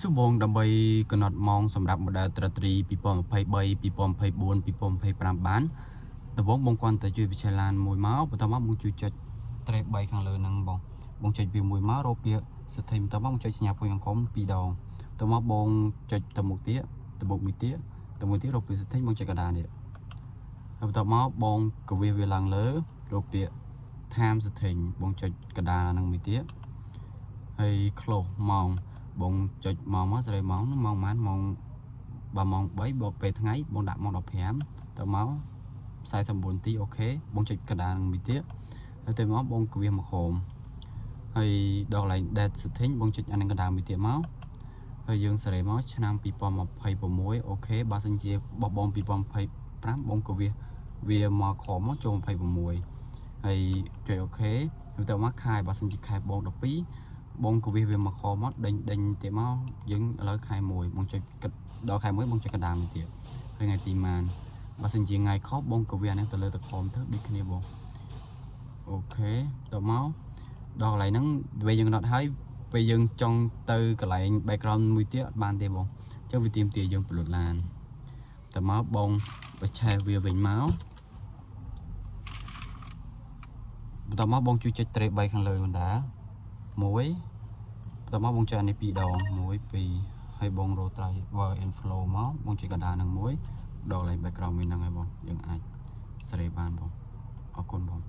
សុបងដើម្បីកំណត់ម៉ោងសម្រាប់ model ត្រិត្រី 2023 2024 2025 បានដំបូងបងគាត់ទៅជួយវិទ្យាឡានមួយមកបន្តមកបងជួយចុចត្រេប3ខាងលើហ្នឹងបងចុចវាមួយមករកពាក្យសិទ្ធិបន្តមកបងចុចសញ្ញាពុញអង្កុំ2ដងទៅមកបងចុចទៅមុខទៀតទៅមុខមួយទៀតទៅមួយទៀតរកពាក្យសិទ្ធិបងចុចកណ្ដាលនេះហើយបន្តមកបងកវាវាឡើងលើរកពាក្យ time សិទ្ធិបងចុចកណ្ដាលហ្នឹងមួយទៀតហើយ close ម៉ោងបងចុចម៉ោងមកសេរីម៉ោងម៉ោងម៉ានម៉ោង3ម៉ោង3បកពេលថ្ងៃបងដាក់ម៉ោង15ទៅមក49នាទីអូខេបងចុចកណ្ដាលនឹងមួយទៀតហើយទៅមកបងគវាមកក្រោមហើយដល់កន្លែង date setting បងចុចអានឹងកណ្ដាលមួយទៀតមកហើយយើងសេរីមកឆ្នាំ2026អូខេបើសិនជាបោះបង2025បងគវាមកក្រោមមកចូល26ហើយចុចអូខេហើយទៅមកខែបើសិនជាខែបង12បងក៏វាមកខមកដេញទៀតមកយើងឥឡូវខែ1បងចុចដល់ខែ1បងចុចកណ្ដាលមួយទៀតហើយថ្ងៃទីម៉ានបើសិនជាថ្ងៃខុសបងក៏វានេះទៅលើទៅខំទៅដូចគ្នាបងអូខេតមកដល់កន្លែងហ្នឹងពេលយើងដុតហើយពេលយើងចង់ទៅកន្លែង background មួយទៀតអត់បានទេបងអញ្ចឹងវាទាមទារយើងប្លុតឡានតមកបងបិឆេះវាវិញមកបន្តមកបងជួយចុចត្រេ3ខាងលើបណ្ដា1តមកបងចុចអានេះ2ដង1 2ហើយបងរោត្រៃ Ver Inflow មកបងចុចកណ្ដាលនឹង1ដល់កន្លែង background មួយហ្នឹងហើយបងយើងអាចសេរីបានបងអរគុណបង